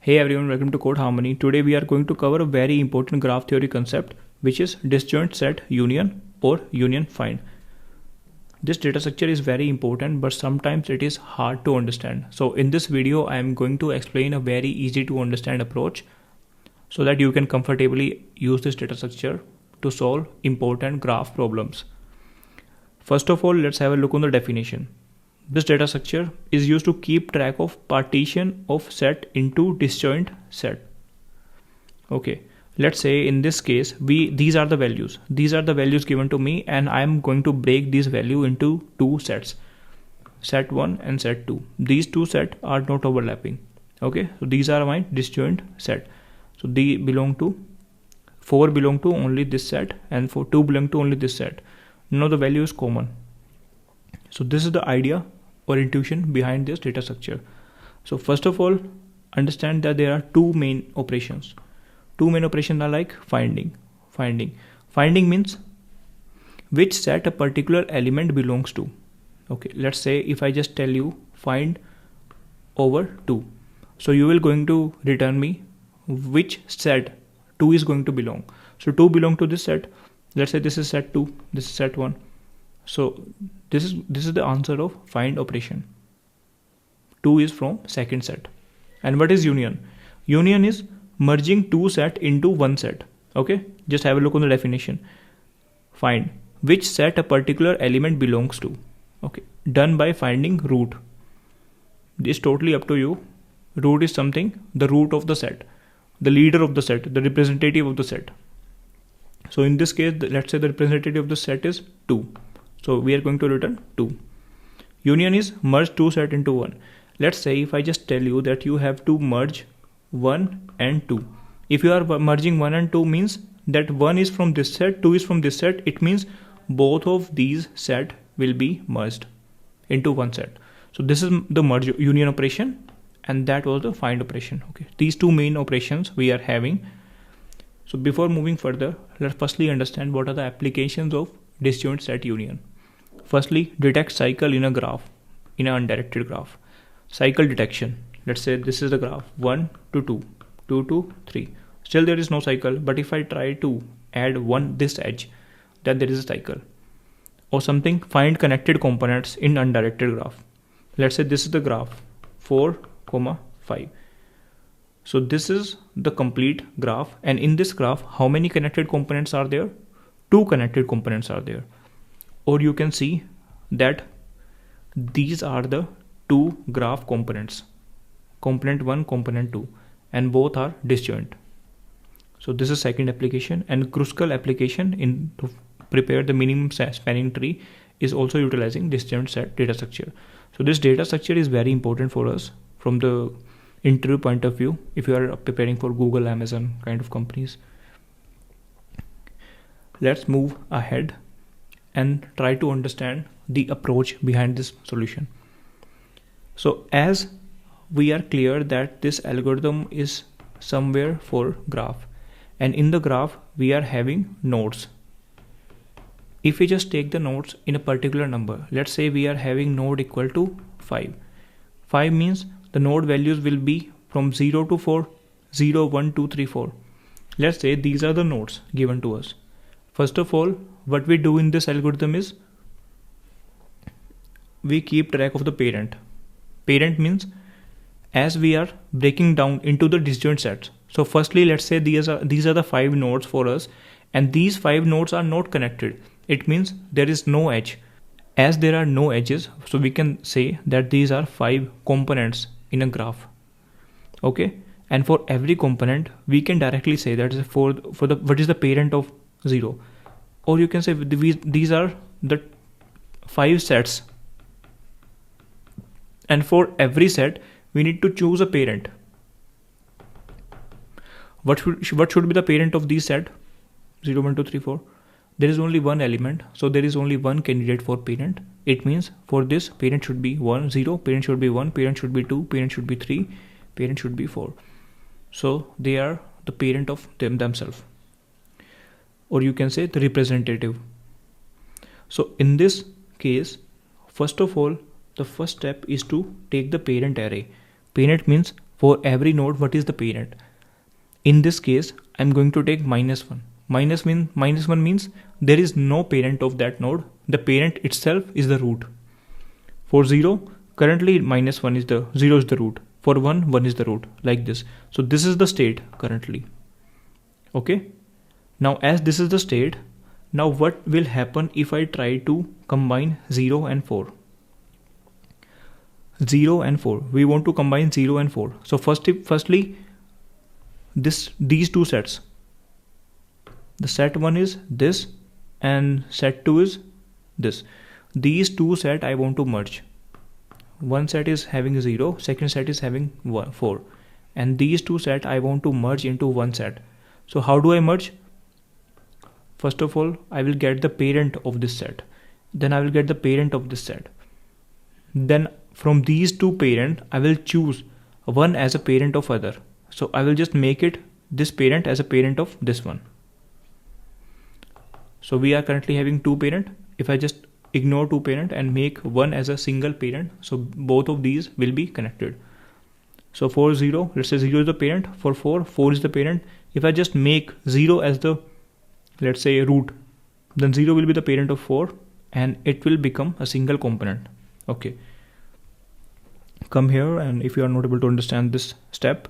Hey everyone, welcome to Code Harmony. Today we are going to cover a very important graph theory concept, which is disjoint set union or union find. This data structure is very important, but sometimes it is hard to understand. So in this video, I am going to explain a very easy to understand approach so that you can comfortably use this data structure to solve important graph problems. First of all, let's have a look on the definition. This data structure is used to keep track of partition of set into disjoint set. Okay, let's say in this case, these are the values. These are the values given to me, and I am going to break this value into two sets, set 1 and set 2. These two sets are not overlapping. Okay, so these are my disjoint set. So they belong to 4 belong to only this set, and for 2 belong to only this set. Now the value is common. So this is the idea or intuition behind this data structure. So first of all, understand that there are two main operations. Two main operations are like finding. Finding means which set a particular element belongs to. Okay, let's say if I just tell you find over 2. So you will going to return me which set 2 is going to belong. So 2 belong to this set. Let's say this is set 2, this is set 1. So this is the answer of find operation. 2 is from second set. And what is union? Union is merging two set into one set. Okay, just have a look on the definition. Find which set a particular element belongs to. Okay, done by finding root. This is totally up to you. Root is something, the root of the set, the leader of the set, the representative of the set. So in this case, let's say the representative of the set is 2. So we are going to return 2. Union is merge two set into one. Let's say if I just tell you that you have to merge 1 and 2. If you are merging 1 and 2 means that 1 is from this set, 2 is from this set. It means both of these set will be merged into one set. So this is the merge union operation, and that was the find operation. Okay, these two main operations we are having. So before moving further, let's firstly understand what are the applications of disjoint set union. Firstly, detect cycle in a graph, in an undirected graph. Cycle detection. Let's say this is the graph 1 to 2, 2 to 3. Still there is no cycle, but if I try to add this edge, then there is a cycle. Or something, find connected components in undirected graph. Let's say this is the graph 4, 5. So this is the complete graph, and in this graph, how many connected components are there? 2 connected components are there. Or you can see that these are the 2 graph components, component 1, component 2, and both are disjoint. So this is second application, and crucial application in to prepare the minimum spanning tree is also utilizing disjoint set data structure. So this data structure is very important for us from the interview point of view if you are preparing for Google, Amazon kind of companies. Let's move ahead and try to understand the approach behind this solution. So as we are clear that this algorithm is somewhere for graph, and in the graph we are having nodes. If we just take the nodes in a particular number, let's say we are having node equal to 5. 5 means the node values will be from 0 to 4, 0, 1, 2, 3, 4. Let's say these are the nodes given to us. First of all, what we do in this algorithm is we keep track of the parent. Parent means as we are breaking down into the disjoint sets. So firstly, let's say these are the 5 nodes for us, and these 5 nodes are not connected. It means there is no edge. As there are no edges, so we can say that these are 5 components in a graph. Okay, and for every component we can directly say that is for the what is the parent of 0, or you can say these are the 5 sets, and for every set we need to choose a parent. What should be the parent of these set? 0, 1, 2, 3, 4. There is only one element, so there is only one candidate for parent. It means for this parent should be 1, 0, parent should be 1, parent should be 2, parent should be 3, parent should be 4. So they are the parent of themselves, or you can say the representative. So in this case, first of all, the first step is to take the parent array. Parent means for every node what is the parent. In this case, I'm going to take -1. -1 means there is no parent of that node. The parent itself is the root. For 0, currently -1 is the 0 is the root. For 1, 1 is the root, like this. So this is the state currently. Okay. Now as this is the state, now what will happen if I try to combine 0 and 4? 0 and 4. We want to combine 0 and 4. So firstly, these two sets. The set 1 is this and set 2 is this. These two set I want to merge. One set is having 0, second set is having 4. And these two set I want to merge into one set. So how do I merge? First of all, I will get the parent of this set. Then I will get the parent of this set. Then from these two parent, I will choose one as a parent of other. So I will just make it this parent as a parent of this one. So we are currently having two parent. If I just ignore two parent and make one as a single parent, so both of these will be connected. So for 0, let's say 0 is the parent. For 4, 4 is the parent. If I just make 0 as the, let's say, root, then 0 will be the parent of 4 and it will become a single component. Okay. Come here, and if you are not able to understand this step,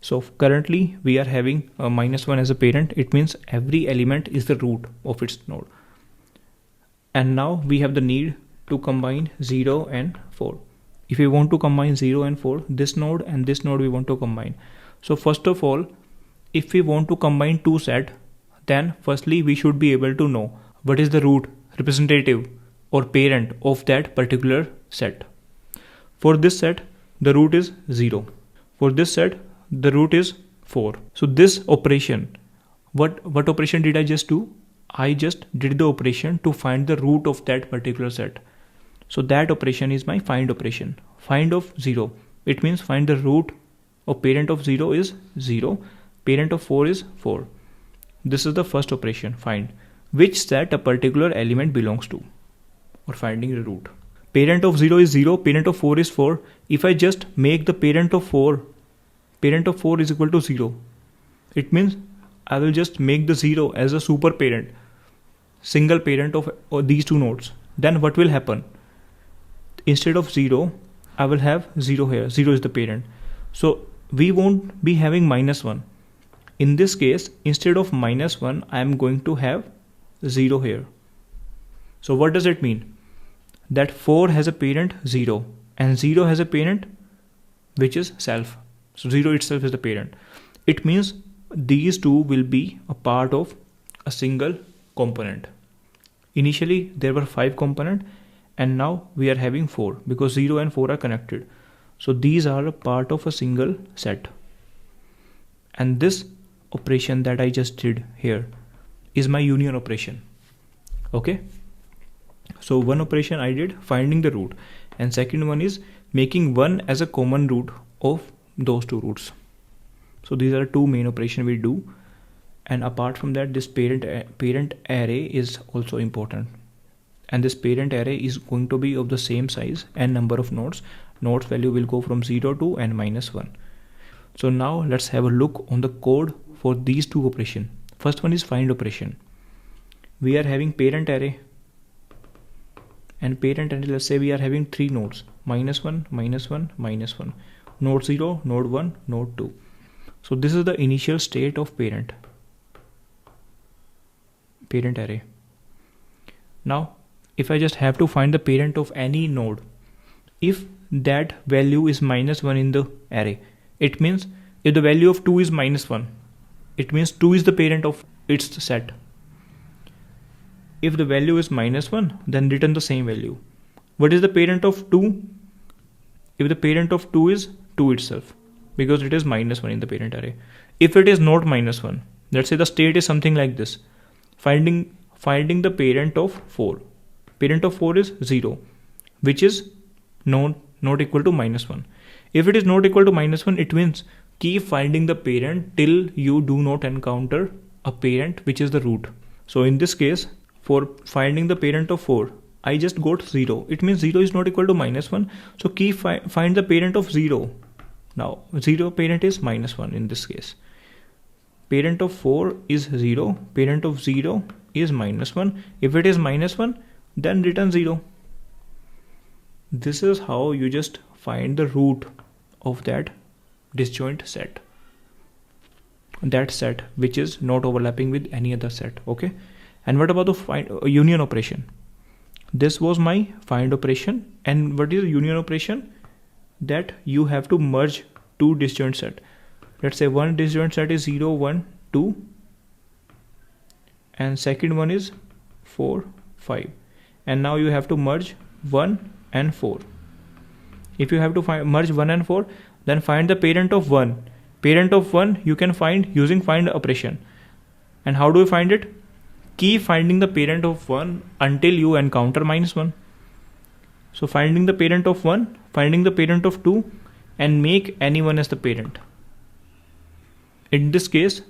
so currently we are having a -1 as a parent. It means every element is the root of its node. And now we have the need to combine 0 and 4. If we want to combine 0 and 4, this node and this node we want to combine. So first of all, if we want to combine two sets, then firstly we should be able to know what is the root, representative or parent of that particular set. For this set, the root is 0. For this set, the root is 4. So this operation, what operation did I just do? I just did the operation to find the root of that particular set. So that operation is my find operation. Find of 0. It means find the root of parent of 0 is 0. Parent of 4 is 4. This is the first operation, find which set a particular element belongs to, or finding the root. Parent of 0 is 0, parent of 4 is 4. If I just make the parent of 4 is equal to 0, it means I will just make the 0 as a super parent, single parent of these two nodes. Then what will happen? Instead of 0, I will have 0 here. 0 is the parent. So we won't be having -1. In this case, instead of -1, I am going to have 0 here. So what does it mean? That 4 has a parent 0 and 0 has a parent which is self. So 0 itself is the parent. It means these two will be a part of a single component. Initially there were 5 components and now we are having 4 because 0 and 4 are connected. So these are a part of a single set. And this operation that I just did here is my union operation. Okay. So one operation I did, finding the root, and second one is making one as a common root of those two roots. So these are two main operations we do. And apart from that, this parent array is also important. And this parent array is going to be of the same size and number of nodes. Nodes value will go from 0 to n minus 1. So now let's have a look on the code for these two operations. First one is find operation. We are having parent array. And parent array, let's say we are having 3 nodes, -1, -1, -1, node 0, node 1, node 2. So this is the initial state of parent array. Now, if I just have to find the parent of any node, if that value is -1 in the array, it means if the value of 2 is -1, it means 2 is the parent of its set. If the value is -1, then return the same value. What is the parent of 2? If the parent of 2 is 2 itself, because it is -1 in the parent array. If it is not -1, let's say the state is something like this. Finding the parent of 4. Parent of 4 is 0, which is not equal to -1. If it is not equal to -1, it means keep finding the parent till you do not encounter a parent which is the root. So in this case, for finding the parent of 4, I just got 0. It means 0 is not equal to -1. So keep find the parent of 0 Now 0 parent is -1 in this case. Parent of 4 is 0. Parent of 0 is -1. If it is -1, then return 0. This is how you just find the root of that disjoint set. That set which is not overlapping with any other set. Okay. And what about the union operation? This was my find operation. And what is union operation? That you have to merge two disjoint set. Let's say one disjoint set is 0, 1, 2 and second one is 4, 5, and now you have to merge 1 and 4. If you have to merge 1 and 4, then find the parent of 1. Parent of 1 you can find using find operation. And how do you find it? Keep finding the parent of 1 until you encounter -1. So finding the parent of 1, finding the parent of 2 and make anyone as the parent. In this case,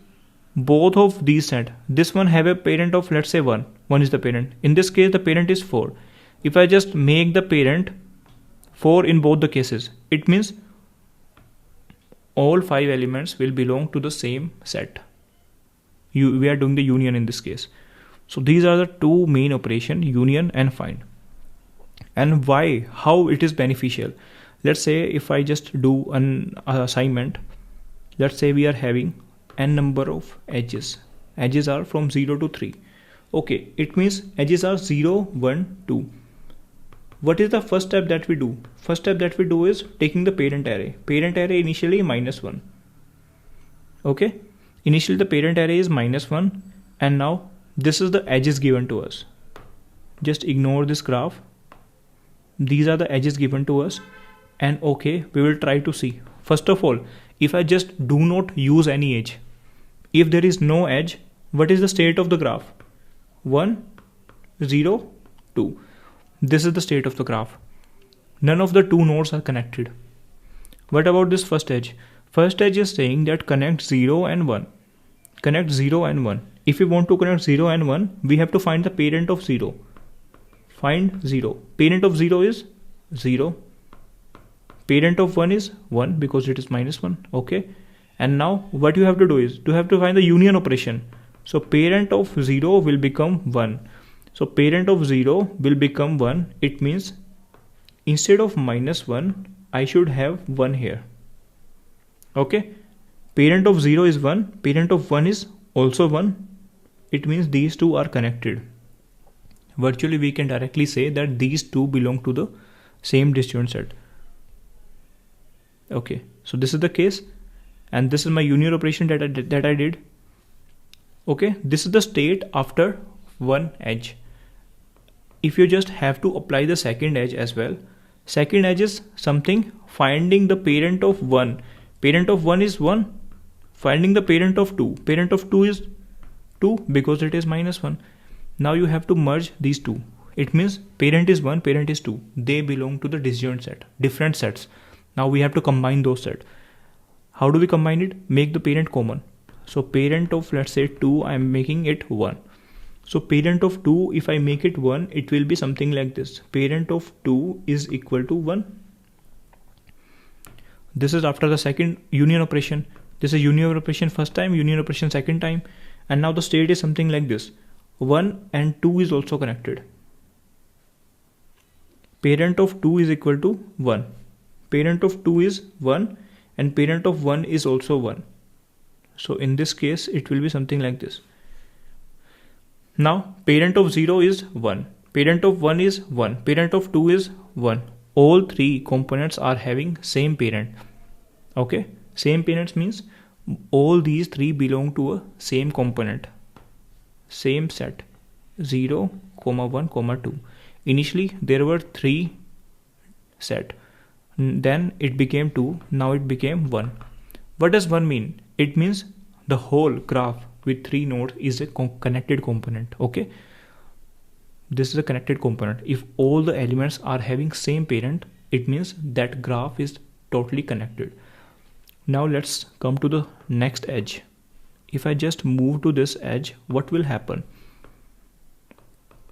both of these set, this one have a parent of let's say 1. 1 is the parent. In this case, the parent is 4. If I just make the parent 4 in both the cases, it means all 5 elements will belong to the same set. We are doing the union in this case. So these are the two main operations, union and find. And why, how it is beneficial. Let's say if I just do an assignment, let's say we are having n number of edges. Edges are from 0 to 3. Okay, it means edges are 0, 1, 2. What is the first step that we do? First step that we do is taking the parent array. Parent array initially -1. Okay, initially the parent array is -1 and now this is the edges given to us. Just ignore this graph. These are the edges given to us and okay, we will try to see. First of all, if I just do not use any edge, if there is no edge, what is the state of the graph? 1, 0, 2. This is the state of the graph. None of the two nodes are connected. What about this first edge? First edge is saying that connect 0 and 1. Connect 0 and 1. If we want to connect 0 and 1, we have to find the parent of 0. Find 0. Parent of 0 is 0. Parent of 1 is 1 because it is -1. Okay. And now what you have to do is you have to find the union operation. So parent of 0 will become 1. So parent of 0 will become 1. It means instead of -1, I should have 1 here. Okay. Parent of 0 is 1. Parent of 1 is also 1. It means these two are connected. Virtually we can directly say that these two belong to the same disjoint set. Okay, so this is the case and this is my union operation that I did. Okay, this is the state after one edge. If you just have to apply the second edge as well, second edge is something finding the parent of 1. Parent of 1 is 1. Finding the parent of 2. Parent of 2 is 2 because it is -1. Now you have to merge these two. It means parent is 1, parent is 2. They belong to the disjoint set, different sets. Now we have to combine those sets. How do we combine it? Make the parent common. So parent of let's say 2, I am making it 1. So parent of 2, if I make it 1, it will be something like this. Parent of 2 is equal to 1. This is after the second union operation. This is union operation first time, union operation second time. And now the state is something like this. 1 and 2 is also connected. Parent of 2 is equal to 1. Parent of 2 is 1 and parent of 1 is also 1. So in this case, it will be something like this. Now parent of 0 is 1. Parent of 1 is 1. Parent of 2 is 1. All three components are having same parent. Okay. Same parents means all these three belong to a same component. Same set 0, 1, 2. Initially there were 3 set. Then it became 2. Now it became 1. What does 1 mean? It means the whole graph with 3 nodes is a connected component. Okay. This is a connected component. If all the elements are having same parent, it means that graph is totally connected. Now let's come to the next edge. If I just move to this edge, what will happen?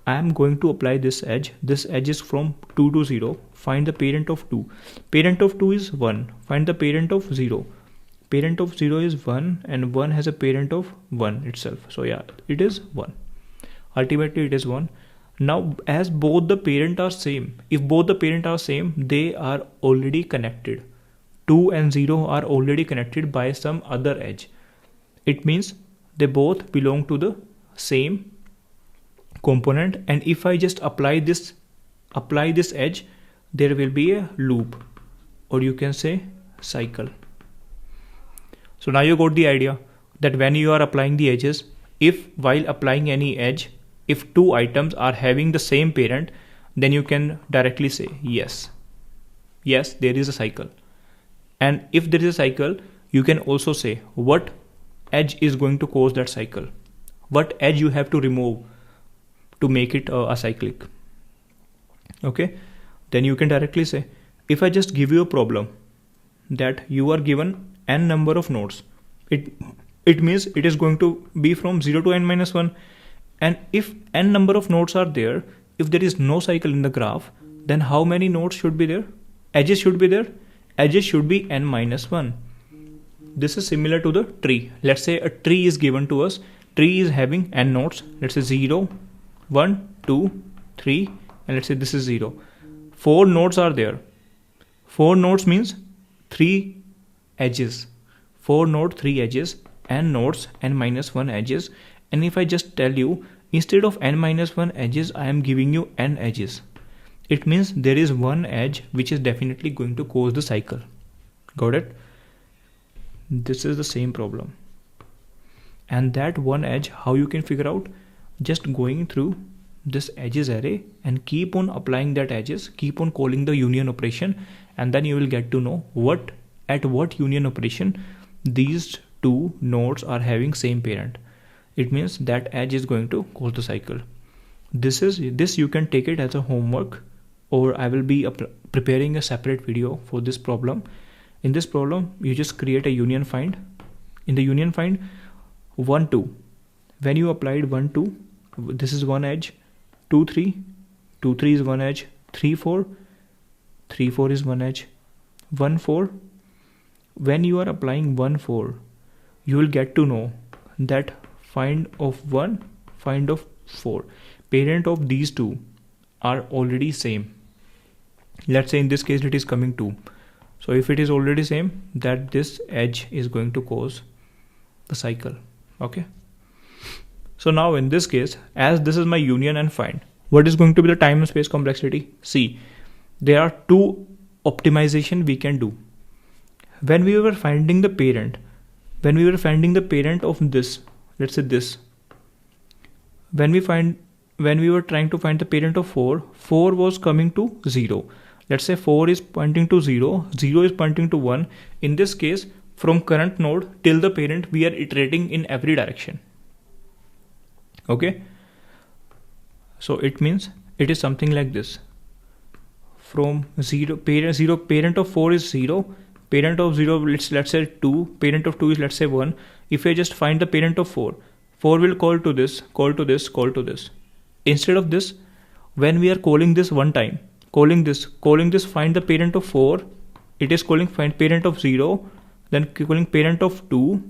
I am going to apply this edge. This edge is from 2 to 0. Find the parent of 2. Parent of 2 is 1. Find the parent of 0. Parent of 0 is 1 and 1 has a parent of 1 itself. So yeah, it is 1. Ultimately it is 1. Now as both the parent are same, if both the parent are same, they are already connected. 2 and 0 are already connected by some other edge. It means they both belong to the same component, and if I just apply this edge, there will be a loop, or you can say cycle. So now you got the idea that when you are applying the edges, if while applying any edge, if two items are having the same parent, then you can directly say yes, there is a cycle. And if there is a cycle, you can also say what edge is going to cause that cycle, what edge you have to remove to make it a cyclic. Okay, then you can directly say, if I just give you a problem that you are given n number of nodes, it means it is going to be from 0 to n minus 1, and if n number of nodes are there, if there is no cycle in the graph, then how many nodes should be there? Edges should be there. Edges should be n minus 1. This is similar to the tree. Let's say a tree is given to us. Tree is having n nodes. Let's say 0, 1, 2, 3, and let's say this is 0. 4 nodes are there. 4 nodes means 3 edges. 4 node, 3 edges, n nodes, n minus 1 edges. And if I just tell you, instead of n minus 1 edges, I am giving you n edges. It means there is one edge which is definitely going to cause the cycle. Got it? This is the same problem. And that one edge, how you can figure out? Just going through this edges array and keep on applying that edges, keep on calling the union operation, and then you will get to know at what union operation these two nodes are having same parent. It means that edge is going to cause the cycle. This you can take it as a homework, or I will be preparing a separate video for this problem. In this problem, you just create a union find. In the union find, 1, 2. When you applied 1, 2, this is one edge. 2, 3. 2, 3 is one edge. 3, 4. 3, 4 is one edge. 1, 4. When you are applying 1, 4, you will get to know that find of 1, find of 4. Parent of these two are already same. Let's say in this case it is coming 2. So if it is already same, that this edge is going to cause the cycle. Okay. So now in this case, as this is my union and find, what is going to be the time and space complexity? See, there are two optimization we can do. When we were finding the parent, of this, let's say this, when we were trying to find the parent of 4 was coming to 0. Let's say 4 is pointing to 0, 0 is pointing to 1. In this case, from current node till the parent, we are iterating in every direction. Okay. So it means it is something like this. From 0, parent of 4 is 0, parent of 0, let's say 2, parent of 2 is let's say 1. If I just find the parent of 4 will call to this, call to this, call to this. Instead of this, when we are calling this one time, calling this, find the parent of 4, it is calling find parent of 0, then calling parent of 2,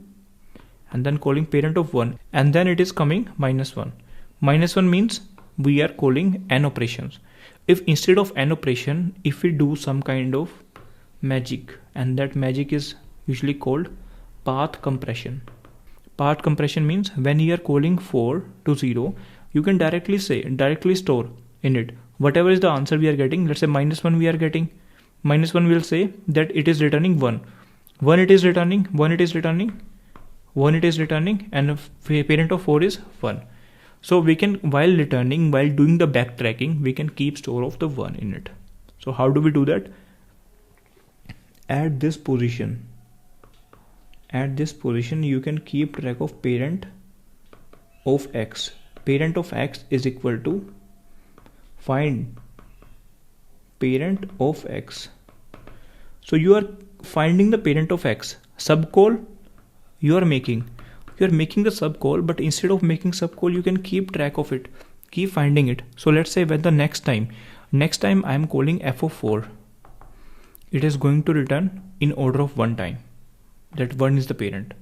and then calling parent of 1, and then it is coming minus 1. Minus 1 means we are calling n operations. If instead of n operation, if we do some kind of magic, and that magic is usually called path compression. Path compression means when you are calling 4 to 0, you can directly store in it whatever is the answer we are getting. Let's say minus 1 we are getting. Minus 1 will say that it is returning 1. 1 it is returning, 1 it is returning, 1 it is returning, and parent of 4 is 1. So we can, while doing the backtracking, we can keep store of the 1 in it. So how do we do that? At this position, you can keep track of parent of x. Parent of x is equal to find parent of x. So you are finding the parent of x. Subcall you are making the subcall, but instead of making subcall, you can keep track of it. keep finding it. So let's say when the next time I am calling f of 4, it is going to return in order of 1 time. That 1 is the parent.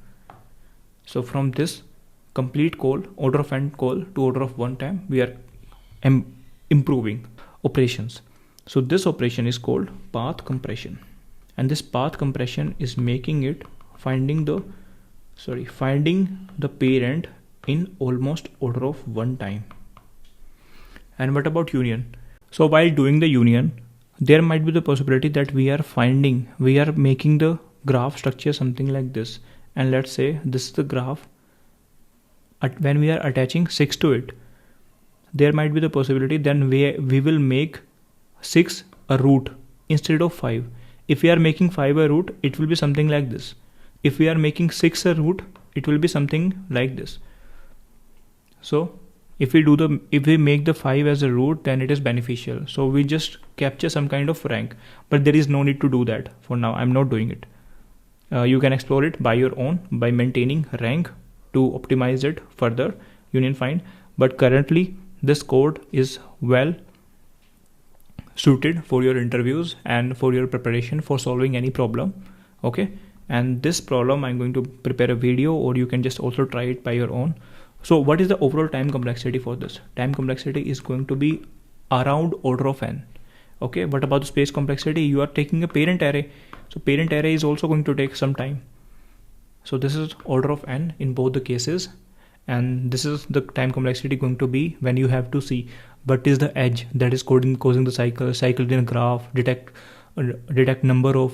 So from this complete call, order of n call to order of 1 time, we are improving operations. So this operation is called path compression, and this path compression is making it finding the parent in almost order of 1 time. And what about union? So while doing the union, there might be the possibility that we are making the graph structure something like this, and let's say this is the graph. When we are attaching 6 to it, there might be the possibility then we will make 6 a root instead of 5. If we are making 5 a root, it will be something like this. If we are making 6 a root, it will be something like this. So if we make the 5 as a root, then it is beneficial. So we just capture some kind of rank, but there is no need to do that for now. I'm not doing it. You can explore it by your own by maintaining rank to optimize it further, union find. But currently this code is well suited for your interviews and for your preparation for solving any problem. Okay, and this problem I'm going to prepare a video, or you can just also try it by your own. So what is the overall time complexity for this? Time complexity is going to be around order of n. Okay, what about the space complexity? You are taking a parent array, so parent array is also going to take some time. So this is order of n in both the cases, and this is the time complexity going to be when you have to see what is the edge that is causing the cycle in a graph, detect number of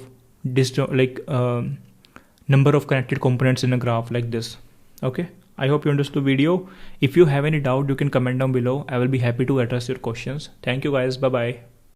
number of connected components in a graph like this. Okay, I hope you understood the video. If you have any doubt, you can comment down below. I will be happy to address your questions. Thank you guys. Bye bye.